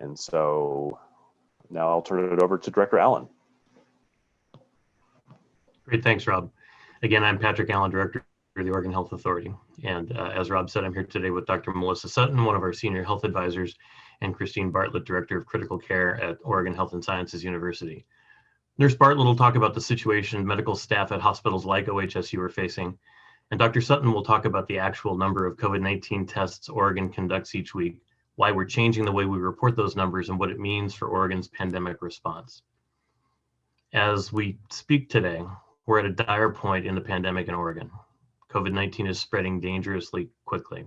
And so now I'll turn it over to Director Allen. Great, thanks, Rob. Again, I'm Patrick Allen, Director of the Oregon Health Authority. And as Rob said, I'm here today with Dr. Melissa Sutton, one of our senior health advisors, and Christine Bartlett, Director of Critical Care at Oregon Health and Sciences University. Nurse Bartlett will talk about the situation medical staff at hospitals like OHSU are facing, and Dr. Sutton will talk about the actual number of COVID-19 tests Oregon conducts each week, why we're changing the way we report those numbers, and what it means for Oregon's pandemic response. As we speak today, we're at a dire point in the pandemic in Oregon. COVID-19 is spreading dangerously quickly.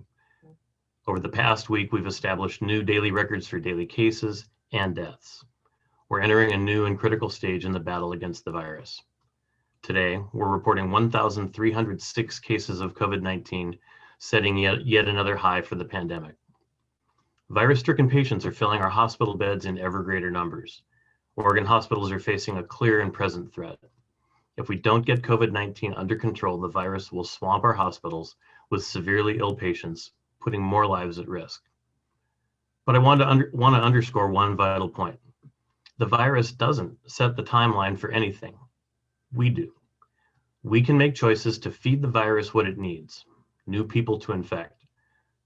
Over the past week, we've established new daily records for daily cases and deaths. We're entering a new and critical stage in the battle against the virus. Today, we're reporting 1,306 cases of COVID-19, setting yet another high for the pandemic. Virus-stricken patients are filling our hospital beds in ever greater numbers. Oregon hospitals are facing a clear and present threat. If we don't get COVID-19 under control, the virus will swamp our hospitals with severely ill patients, putting more lives at risk. But I want to underscore one vital point. The virus doesn't set the timeline for anything. We do. We can make choices to feed the virus what it needs, new people to infect,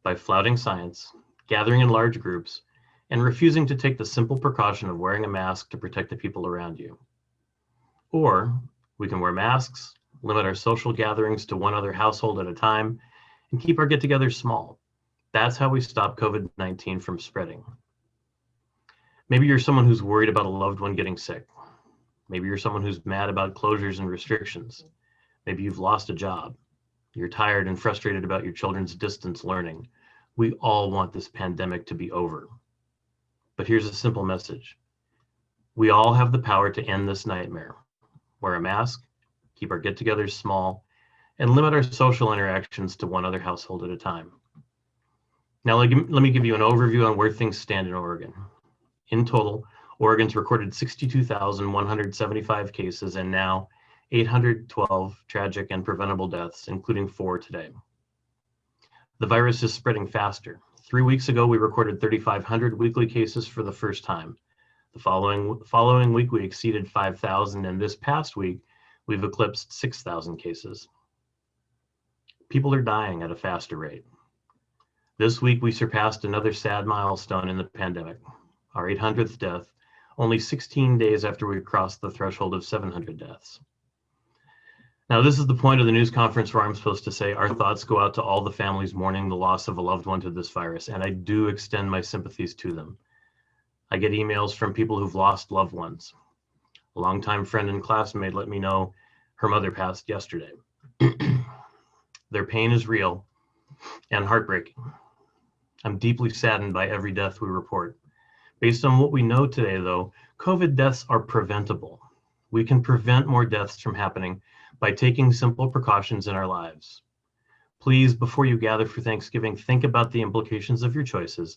by flouting science, gathering in large groups, and refusing to take the simple precaution of wearing a mask to protect the people around you. Or we can wear masks, limit our social gatherings to one other household at a time, and keep our get-togethers small. That's how we stop COVID-19 from spreading. Maybe you're someone who's worried about a loved one getting sick. Maybe you're someone who's mad about closures and restrictions. Maybe you've lost a job. You're tired and frustrated about your children's distance learning. We all want this pandemic to be over. But here's a simple message. We all have the power to end this nightmare. Wear a mask, keep our get-togethers small, and limit our social interactions to one other household at a time. Now let me give you an overview on where things stand in Oregon. In total, Oregon's recorded 62,175 cases and now 812 tragic and preventable deaths, including 4 today. The virus is spreading faster. 3 weeks ago, we recorded 3,500 weekly cases for the first time. The following week, we exceeded 5,000, and this past week, we've eclipsed 6,000 cases. People are dying at a faster rate. This week, we surpassed another sad milestone in the pandemic, our 800th death, only 16 days after we crossed the threshold of 700 deaths. Now, this is the point of the news conference where I'm supposed to say our thoughts go out to all the families mourning the loss of a loved one to this virus, and I do extend my sympathies to them. I get emails from people who've lost loved ones. A longtime friend and classmate let me know her mother passed yesterday. Their pain is real and heartbreaking. I'm deeply saddened by every death we report. Based on what we know today, though, COVID deaths are preventable. We can prevent more deaths from happening by taking simple precautions in our lives. Please, before you gather for Thanksgiving, think about the implications of your choices,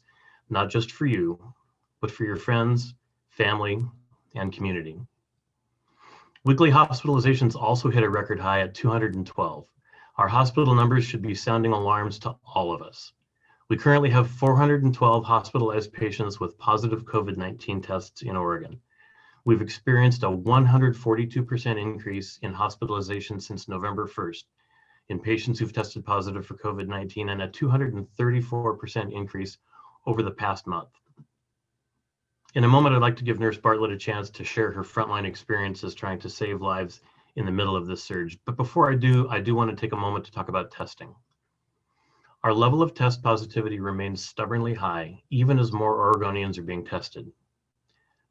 not just for you, but for your friends, family, and community. Weekly hospitalizations also hit a record high at 212. Our hospital numbers should be sounding alarms to all of us. We currently have 412 hospitalized patients with positive COVID-19 tests in Oregon. We've experienced a 142% increase in hospitalization since November 1st in patients who've tested positive for COVID-19 and a 234% increase over the past month. In a moment, I'd like to give Nurse Bartlett a chance to share her frontline experiences trying to save lives in the middle of this surge. But before I do want to take a moment to talk about testing. Our level of test positivity remains stubbornly high, even as more Oregonians are being tested.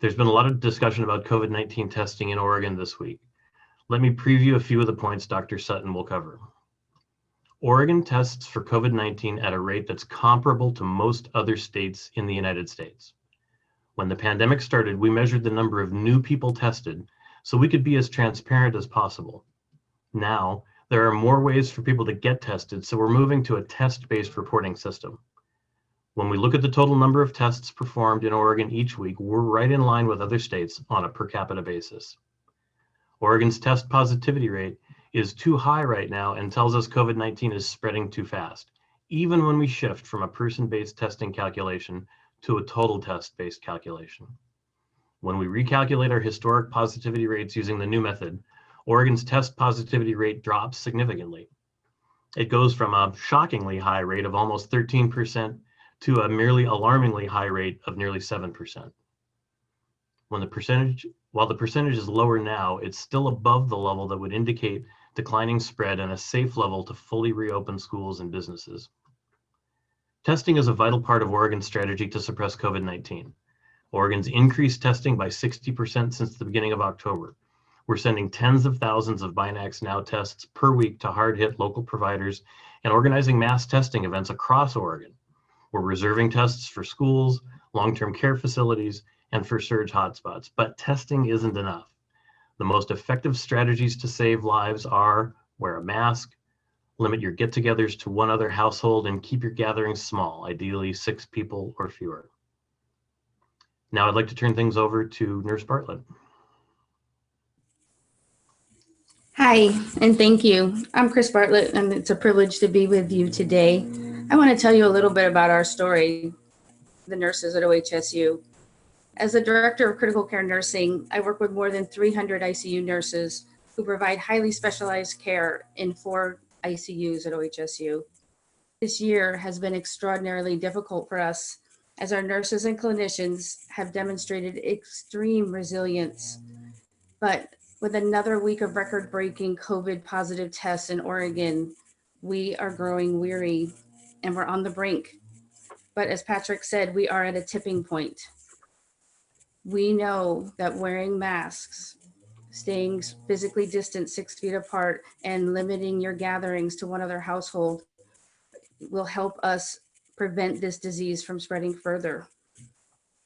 There's been a lot of discussion about COVID-19 testing in Oregon this week. Let me preview a few of the points Dr. Sutton will cover. Oregon tests for COVID-19 at a rate that's comparable to most other states in the United States. When the pandemic started, we measured the number of new people tested so we could be as transparent as possible. Now, there are more ways for people to get tested, so we're moving to a test-based reporting system. When we look at the total number of tests performed in Oregon each week, we're right in line with other states on a per capita basis. Oregon's test positivity rate is too high right now and tells us COVID-19 is spreading too fast, even when we shift from a person-based testing calculation to a total test-based calculation. When we recalculate our historic positivity rates using the new method, Oregon's test positivity rate drops significantly. It goes from a shockingly high rate of almost 13% to a merely alarmingly high rate of nearly 7%. While the percentage is lower now, it's still above the level that would indicate declining spread and a safe level to fully reopen schools and businesses. Testing is a vital part of Oregon's strategy to suppress COVID-19. Oregon's increased testing by 60% since the beginning of October. We're sending tens of thousands of Binax Now tests per week to hard-hit local providers and organizing mass testing events across Oregon. We're reserving tests for schools, long-term care facilities, and for surge hotspots, but testing isn't enough. The most effective strategies to save lives are wear a mask, limit your get-togethers to one other household, and keep your gatherings small, ideally 6 people or fewer. Now I'd like to turn things over to Nurse Bartlett. Hi, and thank you. I'm Chris Bartlett, and it's a privilege to be with you today. I want to tell you a little bit about our story, the nurses at OHSU. As the Director of Critical Care Nursing, I work with more than 300 ICU nurses who provide highly specialized care in 4 ICUs at OHSU. This year has been extraordinarily difficult for us as our nurses and clinicians have demonstrated extreme resilience. But with another week of record-breaking COVID positive tests in Oregon, we are growing weary and we're on the brink. But as Patrick said, we are at a tipping point. We know that wearing masks, staying physically distant 6 feet apart, and limiting your gatherings to one other household will help us prevent this disease from spreading further.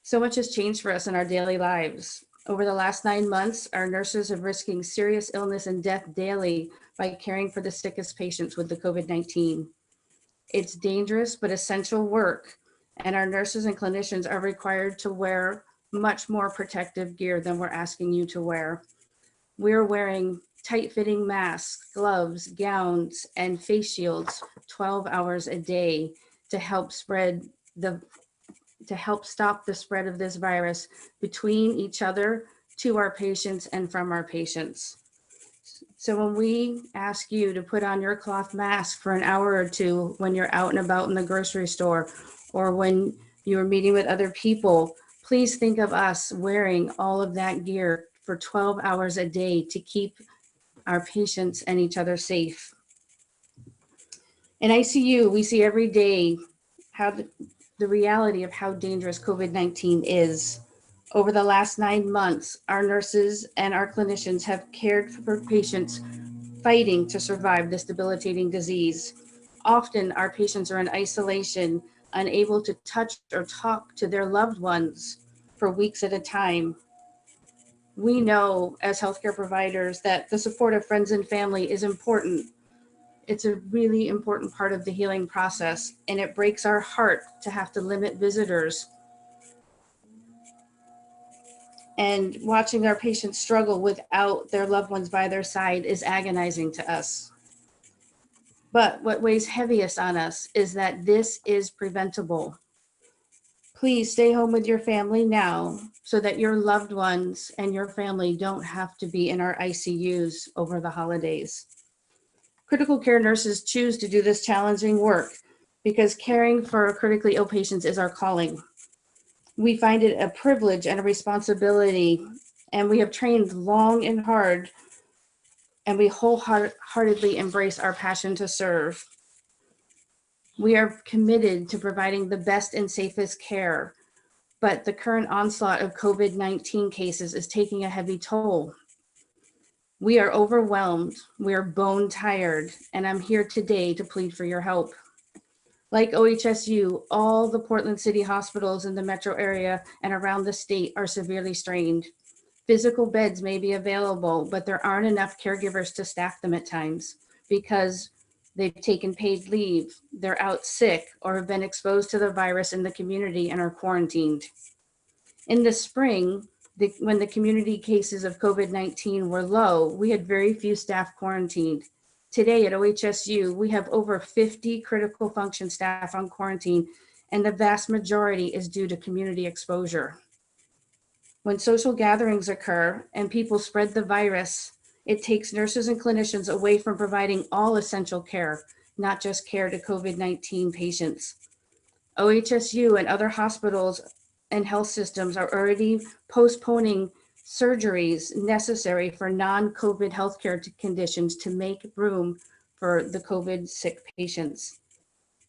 So much has changed for us in our daily lives. Over the last 9 months, our nurses are risking serious illness and death daily by caring for the sickest patients with the COVID-19. It's dangerous but essential work, and our nurses and clinicians are required to wear much more protective gear than we're asking you to wear. We're wearing tight-fitting masks, gloves, gowns, and face shields 12 hours a day to help stop the spread of this virus between each other, to our patients, and from our patients. So when we ask you to put on your cloth mask for an hour or two when you're out and about in the grocery store or when you're meeting with other people, please think of us wearing all of that gear for 12 hours a day to keep our patients and each other safe. In ICU, we see every day how the reality of how dangerous COVID-19 is. Over the last 9 months, our nurses and our clinicians have cared for patients fighting to survive this debilitating disease. Often our patients are in isolation, unable to touch or talk to their loved ones for weeks at a time. We know as healthcare providers that the support of friends and family is important. It's a really important part of the healing process, and it breaks our heart to have to limit visitors. And watching our patients struggle without their loved ones by their side is agonizing to us. But what weighs heaviest on us is that this is preventable. Please stay home with your family now so that your loved ones and your family don't have to be in our ICUs over the holidays. Critical care nurses choose to do this challenging work because caring for critically ill patients is our calling. We find it a privilege and a responsibility, and we have trained long and hard, and we wholeheartedly embrace our passion to serve. We are committed to providing the best and safest care, but the current onslaught of COVID-19 cases is taking a heavy toll. We are overwhelmed, we are bone tired, and I'm here today to plead for your help. Like OHSU, all the Portland City hospitals in the metro area and around the state are severely strained. Physical beds may be available, but there aren't enough caregivers to staff them at times because they've taken paid leave, they're out sick, or have been exposed to the virus in the community and are quarantined. In the spring, when the community cases of COVID-19 were low, we had very few staff quarantined. Today at OHSU, we have over 50 critical function staff on quarantine, and the vast majority is due to community exposure. When social gatherings occur and people spread the virus, it takes nurses and clinicians away from providing all essential care, not just care to COVID-19 patients. OHSU and other hospitals and health systems are already postponing surgeries necessary for non-COVID healthcare conditions to make room for the COVID sick patients.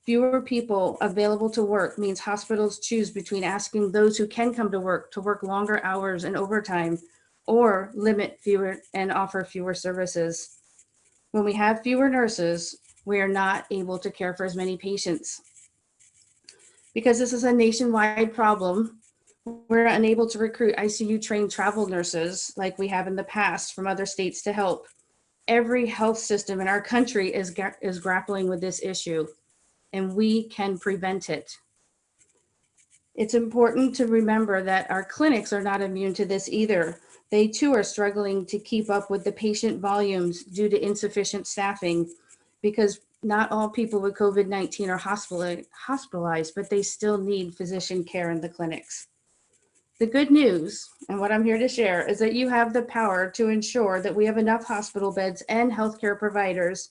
Fewer people available to work means hospitals choose between asking those who can come to work longer hours and overtime, or limit fewer and offer fewer services. When we have fewer nurses, we are not able to care for as many patients. Because this is a nationwide problem, we're unable to recruit ICU trained travel nurses like we have in the past from other states to help. Every health system in our country is grappling with this issue, and we can prevent it. It's important to remember that our clinics are not immune to this either. They too are struggling to keep up with the patient volumes due to insufficient staffing, because not all people with COVID-19 are hospitalized, but they still need physician care in the clinics. The good news, and what I'm here to share, is that you have the power to ensure that we have enough hospital beds and healthcare providers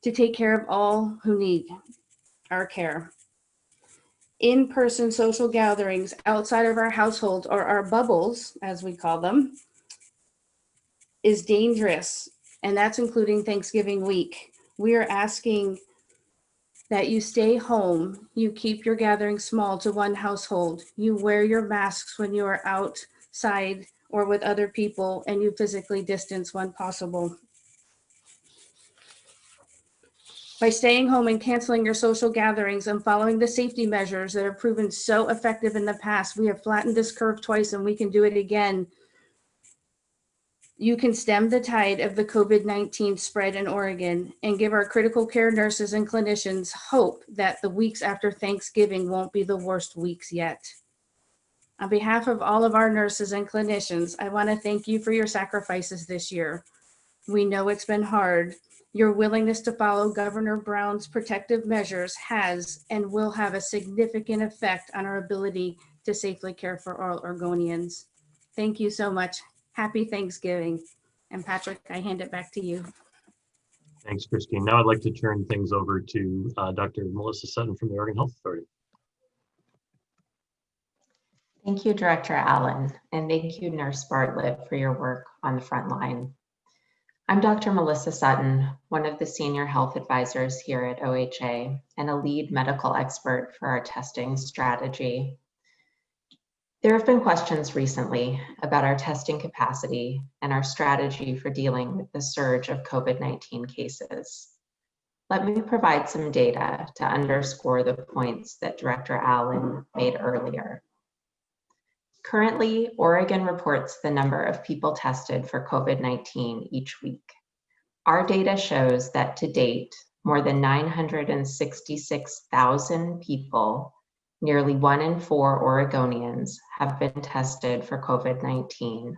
to take care of all who need our care. In-person social gatherings outside of our household, or our bubbles, as we call them, is dangerous, and that's including Thanksgiving week. We are asking that you stay home, you keep your gatherings small to one household, you wear your masks when you are outside or with other people, and you physically distance when possible. By staying home and canceling your social gatherings and following the safety measures that have proven so effective in the past, we have flattened this curve twice and we can do it again. You can stem the tide of the COVID-19 spread in Oregon and give our critical care nurses and clinicians hope that the weeks after Thanksgiving won't be the worst weeks yet. On behalf of all of our nurses and clinicians, I want to thank you for your sacrifices this year. We know it's been hard. Your willingness to follow Governor Brown's protective measures has and will have a significant effect on our ability to safely care for all Oregonians. Thank you so much. Happy Thanksgiving. And Patrick, I hand it back to you. Thanks, Christine. Now I'd like to turn things over to Dr. Melissa Sutton from the Oregon Health Authority. Thank you, Director Allen, and thank you, Nurse Bartlett, for your work on the front line. I'm Dr. Melissa Sutton, one of the senior health advisors here at OHA and a lead medical expert for our testing strategy. There have been questions recently about our testing capacity and our strategy for dealing with the surge of COVID-19 cases. Let me provide some data to underscore the points that Director Allen made earlier. Currently, Oregon reports the number of people tested for COVID-19 each week. Our data shows that to date, more than 966,000 people, nearly 1 in 4 Oregonians, have been tested for COVID-19.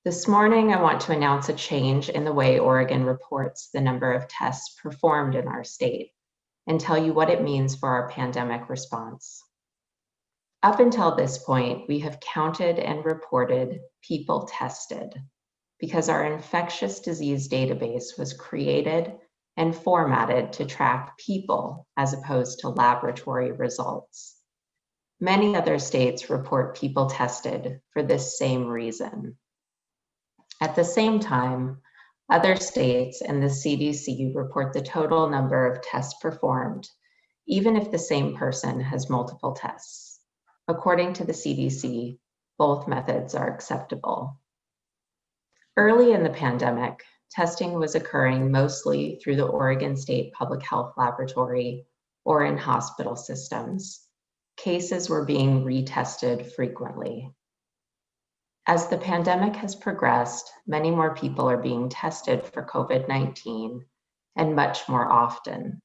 This morning, I want to announce a change in the way Oregon reports the number of tests performed in our state and tell you what it means for our pandemic response. Up until this point, we have counted and reported people tested because our infectious disease database was created and formatted to track people as opposed to laboratory results. Many other states report people tested for this same reason. At the same time, other states and the CDC report the total number of tests performed, even if the same person has multiple tests. According to the CDC, both methods are acceptable. Early in the pandemic, testing was occurring mostly through the Oregon State Public Health Laboratory or in hospital systems. Cases were being retested frequently. As the pandemic has progressed, many more people are being tested for COVID-19 and much more often.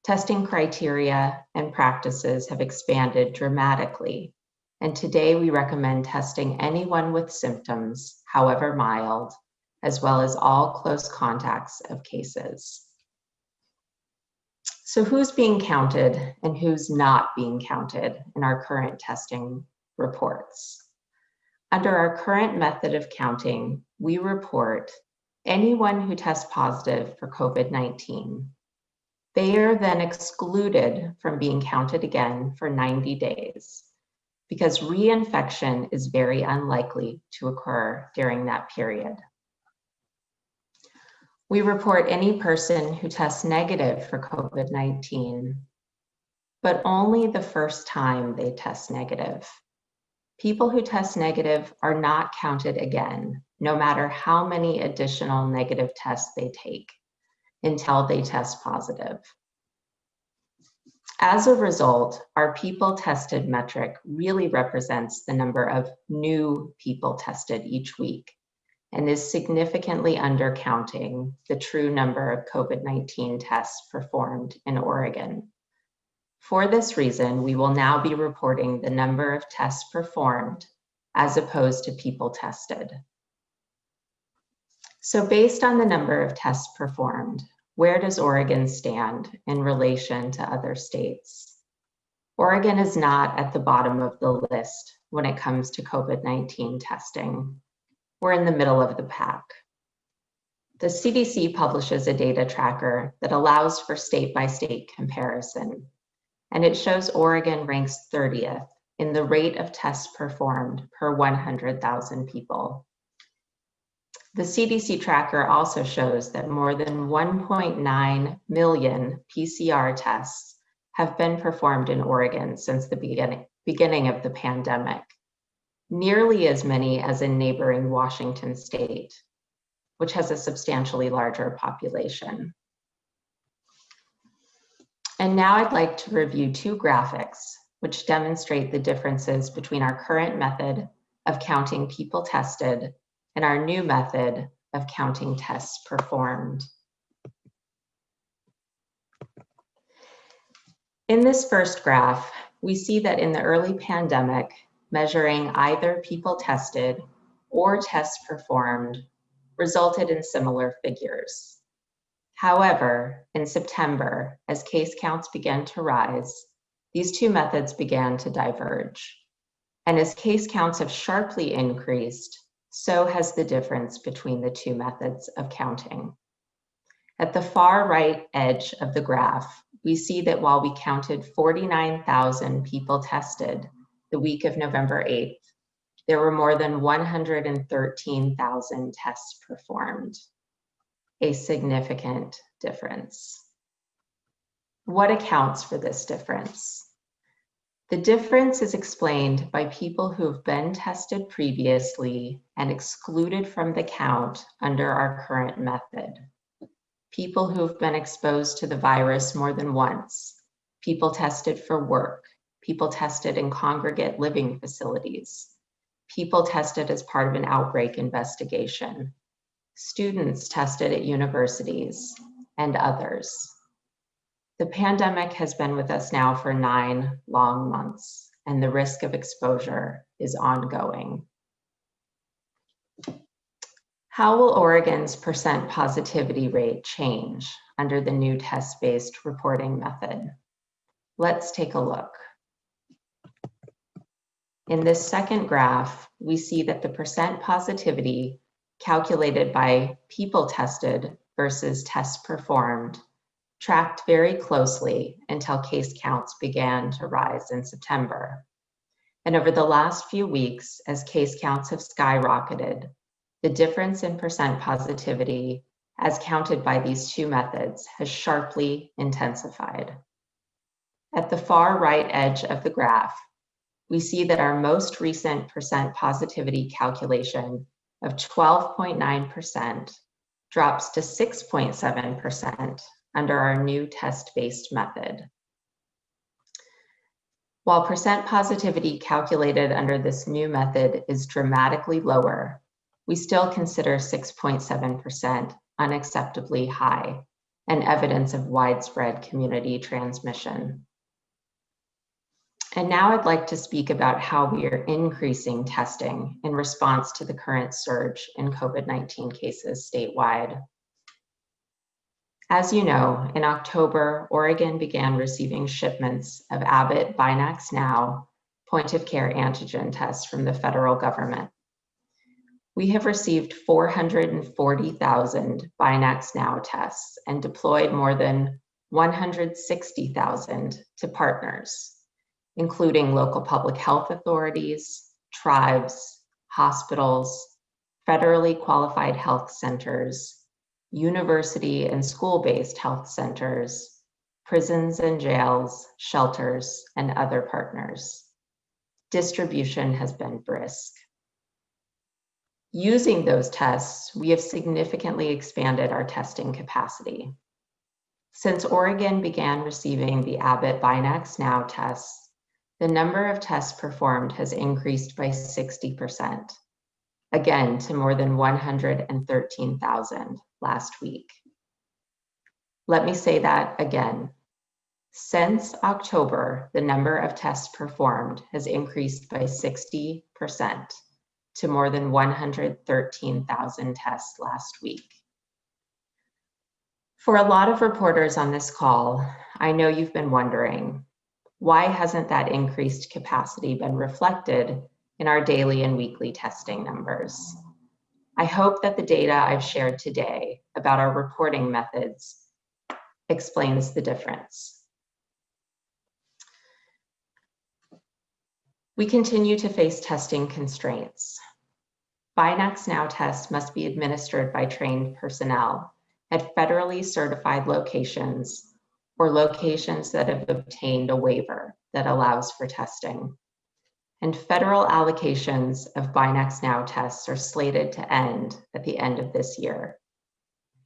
Testing criteria and practices have expanded dramatically, and today we recommend testing anyone with symptoms, however mild, as well as all close contacts of cases. So who's being counted and who's not being counted in our current testing reports? Under our current method of counting, we report anyone who tests positive for COVID-19. They are then excluded from being counted again for 90 days because reinfection is very unlikely to occur during that period. We report any person who tests negative for COVID-19, but only the first time they test negative. People who test negative are not counted again, no matter how many additional negative tests they take, until they test positive. As a result, our people tested metric really represents the number of new people tested each week and is significantly undercounting the true number of COVID-19 tests performed in Oregon. For this reason, we will now be reporting the number of tests performed as opposed to people tested. So based on the number of tests performed, where does Oregon stand in relation to other states? Oregon is not at the bottom of the list when it comes to COVID-19 testing. We're in the middle of the pack. The CDC publishes a data tracker that allows for state-by-state comparison, and it shows Oregon ranks 30th in the rate of tests performed per 100,000 people. The CDC tracker also shows that more than 1.9 million PCR tests have been performed in Oregon since the beginning of the pandemic, nearly as many as in neighboring Washington state, which has a substantially larger population. And now I'd like to review two graphics which demonstrate the differences between our current method of counting people tested and our new method of counting tests performed. In this first graph, we see that in the early pandemic, measuring either people tested or tests performed resulted in similar figures. However, in September, as case counts began to rise, these two methods began to diverge. And as case counts have sharply increased, so has the difference between the two methods of counting. At the far right edge of the graph, we see that while we counted 49,000 people tested the week of November 8th, there were more than 113,000 tests performed, a significant difference. What accounts for this difference? The difference is explained by people who have been tested previously and excluded from the count under our current method. People who have been exposed to the virus more than once, people tested for work, people tested in congregate living facilities, people tested as part of an outbreak investigation, students tested at universities, and others. The pandemic has been with us now for 9 long months, and the risk of exposure is ongoing. How will Oregon's percent positivity rate change under the new test-based reporting method? Let's take a look. In this second graph, we see that the percent positivity calculated by people tested versus tests performed tracked very closely until case counts began to rise in September. And over the last few weeks, as case counts have skyrocketed, the difference in percent positivity as counted by these two methods has sharply intensified. At the far right edge of the graph, we see that our most recent percent positivity calculation of 12.9% drops to 6.7% under our new test-based method. While percent positivity calculated under this new method is dramatically lower, we still consider 6.7% unacceptably high and evidence of widespread community transmission. And now I'd like to speak about how we are increasing testing in response to the current surge in COVID-19 cases statewide. As you know, in October, Oregon began receiving shipments of Abbott Binax Now point-of-care antigen tests from the federal government. We have received 440,000 Binax Now tests and deployed more than 160,000 to partners, including local public health authorities, tribes, hospitals, federally qualified health centers, university and school-based health centers, prisons and jails, shelters, and other partners. Distribution has been brisk. Using those tests, we have significantly expanded our testing capacity. Since Oregon began receiving the Abbott Binax Now tests, the number of tests performed has increased by 60%, again to more than 113,000 last week. Let me say that again. Since October, the number of tests performed has increased by 60% to more than 113,000 tests last week. For a lot of reporters on this call, I know you've been wondering, why hasn't that increased capacity been reflected in our daily and weekly testing numbers? I hope that the data I've shared today about our reporting methods explains the difference. We continue to face testing constraints. Binax Now tests must be administered by trained personnel at federally certified locations or locations that have obtained a waiver that allows for testing. And federal allocations of Binax Now tests are slated to end at the end of this year.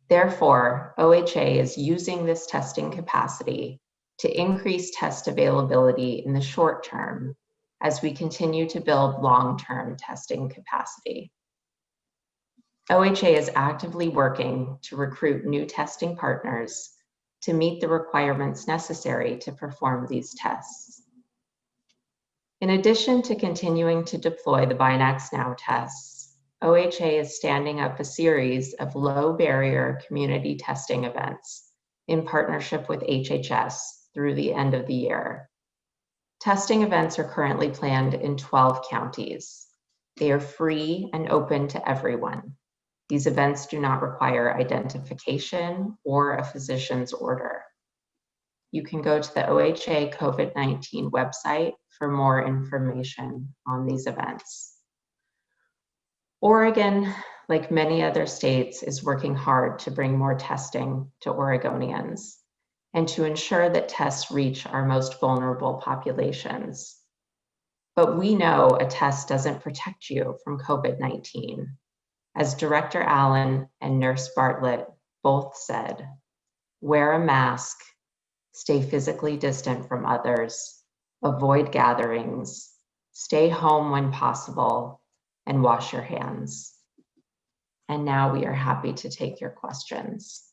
Therefore, OHA is using this testing capacity to increase test availability in the short term as we continue to build long-term testing capacity. OHA is actively working to recruit new testing partners to meet the requirements necessary to perform these tests. In addition to continuing to deploy the Binax Now tests, OHA is standing up a series of low-barrier community testing events in partnership with HHS through the end of the year. Testing events are currently planned in 12 counties. They are free and open to everyone. These events do not require identification or a physician's order. You can go to the OHA COVID-19 website for more information on these events. Oregon, like many other states, is working hard to bring more testing to Oregonians and to ensure that tests reach our most vulnerable populations. But we know a test doesn't protect you from COVID-19. As Director Allen and Nurse Bartlett both said, wear a mask, stay physically distant from others, avoid gatherings, stay home when possible, and wash your hands. And now we are happy to take your questions.